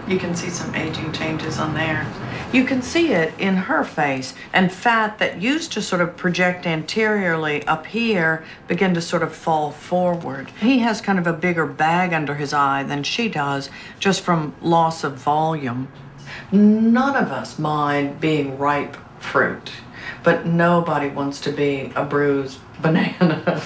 You can see some aging changes on there. You can see it in her face, and fat that used to sort of project anteriorly up here begin to sort of fall forward. He has kind of a bigger bag under his eye than she does, just from loss of volume. None of us mind being ripe fruit, but nobody wants to be a bruised banana.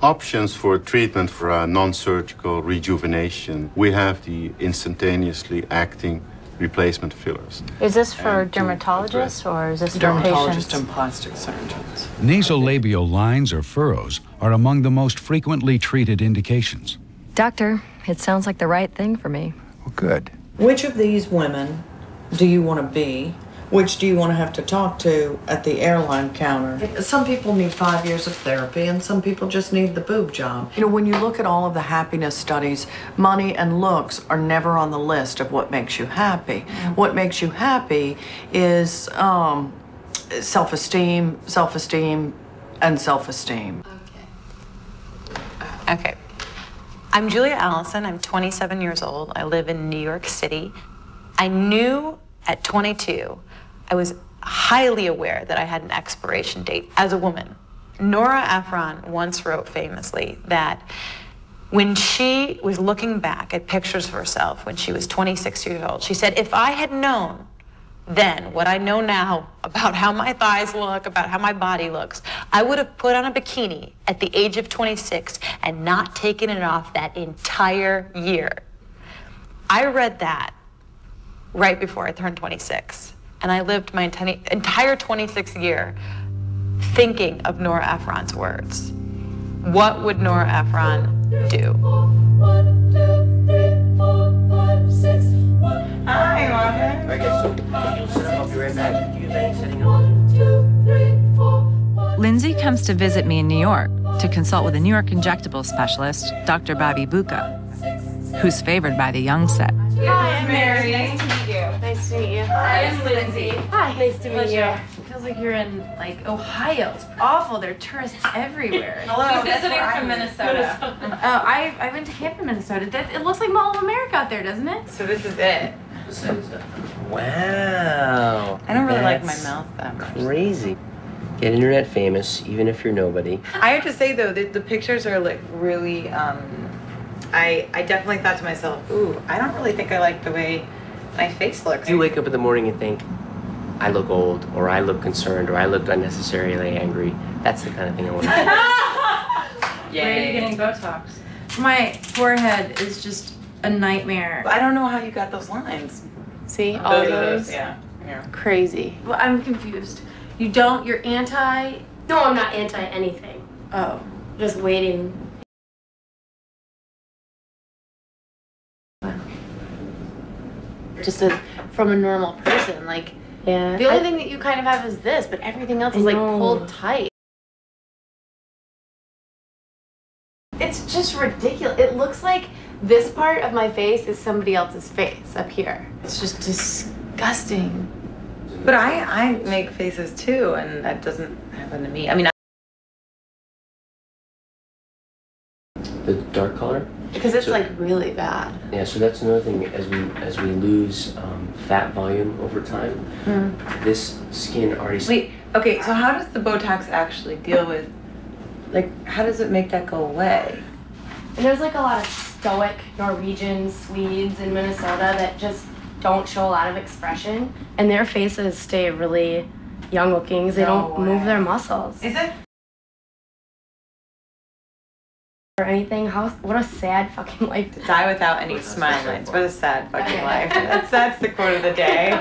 Options for treatment for non-surgical rejuvenation. We have the instantaneously acting replacement fillers. Is this for dermatologists or is this for Dermatologists patients? and plastic surgeons. Nasolabial lines or furrows are among the most frequently treated indications. Doctor, it sounds like the right thing for me. Well, good. Which of these women do you want to be? Which do you want to have to talk to at the airline counter? Some people need 5 years of therapy, and some people just need the boob job. You know, when you look at all of the happiness studies, money and looks are never on the list of what makes you happy. What makes you happy is self-esteem, self-esteem, and self-esteem. Okay. I'm Julia Allison. I'm 27 years old. I live in New York City. I knew at 22, I was highly aware that I had an expiration date as a woman. Nora Ephron once wrote famously that when she was looking back at pictures of herself when she was 26 years old, she said, if I had known then what I know now about how my thighs look, about how my body looks, I would have put on a bikini at the age of 26 and not taken it off that entire year. I read that right before I turned 26. And I lived my entire 26th year thinking of Nora Ephron's words. What would Nora Ephron do? 1, 2, 3, 4, 5, 6, 1. Hi, Marvin. Okay, so you'll sit up, I'll be right back. You setting up? 1, 2, 3, 4. Lindsay comes to visit me in New York to consult with a New York injectable specialist, Dr. Bobby Bucca, who's favored by the young set. Hi, I'm Mary. Nice to meet you. Nice to meet you. Hi, I'm Lindsay. Hi. Nice to meet you. It feels like you're in, like, Ohio. It's awful. There are tourists everywhere. Hello. She's visiting from Minnesota. Oh, I went to camp in Minnesota. It looks like Mall of America out there, doesn't it? So this is it. Wow. I don't really like my mouth that much. Crazy. Get internet famous, even if you're nobody. I have to say, though, the pictures are, like, really, I definitely thought to myself, ooh, I don't really think I like the way my face looks. You wake up in the morning and think, I look old, or I look concerned, or I look unnecessarily angry. That's the kind of thing I want to do. Where are you getting Botox? My forehead is just a nightmare. I don't know how you got those lines. See, all those? Yeah. Crazy. Well, I'm confused. You're anti? No, I'm not anti anything. Oh. Just waiting. Just from a normal person, like, yeah. The only thing that you kind of have is this, but everything else is like pulled tight. It's just ridiculous. It looks like this part of my face is somebody else's face up here. It's just disgusting. But I make faces too, and that doesn't happen to me. I mean, The dark color? Because it's like really bad. Yeah, so that's another thing. As we lose fat volume over time, this skin already... Wait, okay, so how does the Botox actually deal with, like, how does it make that go away? And there's like a lot of stoic Norwegians, Swedes in Minnesota that just don't show a lot of expression. And their faces stay really young looking because they don't move their muscles. Is it? Or anything. What a sad fucking life. To die without any smile lines. What a sad fucking life. That's the quote of the day.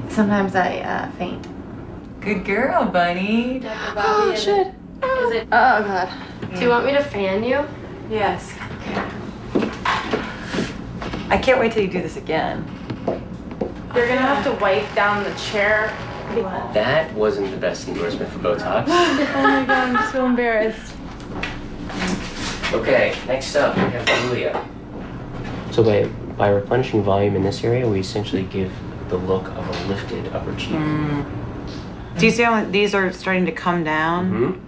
Sometimes I faint. Good girl, bunny. Oh, shit. Is it? Oh, God. Do you want me to fan you? Yes. I can't wait till you do this again. You're gonna have to wipe down the chair. That wasn't the best endorsement for Botox. Oh my God, I'm so embarrassed. Okay, next up we have Julia. So by replenishing volume in this area, we essentially give the look of a lifted upper cheek. Do you see how these are starting to come down?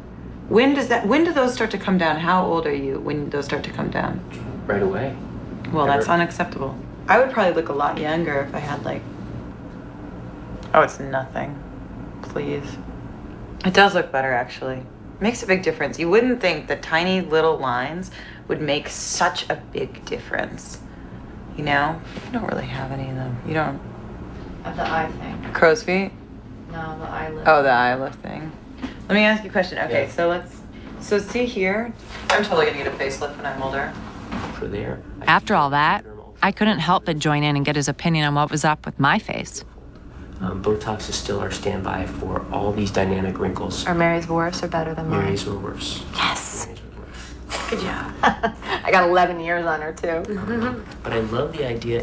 When do those start to come down? How old are you when those start to come down? Right away. Well, that's unacceptable. I would probably look a lot younger if I had like... Oh, it's nothing. Please. It does look better, actually. Makes a big difference. You wouldn't think that tiny little lines would make such a big difference. You know? You don't really have any of them. You don't... Of the eye thing. Crow's feet? No, the eyelid. Oh, the eyelid thing. Let me ask you a question. Okay, Yeah. so see here? I'm totally gonna get a facelift when I'm older. For there. After all that, I couldn't help but join in and get his opinion on what was up with my face. Botox is still our standby for all these dynamic wrinkles. Are Mary's worse or better than mine? Mary's were worse. Yes. Mary's were worse. Good job. I got 11 years on her, too. But I love the idea.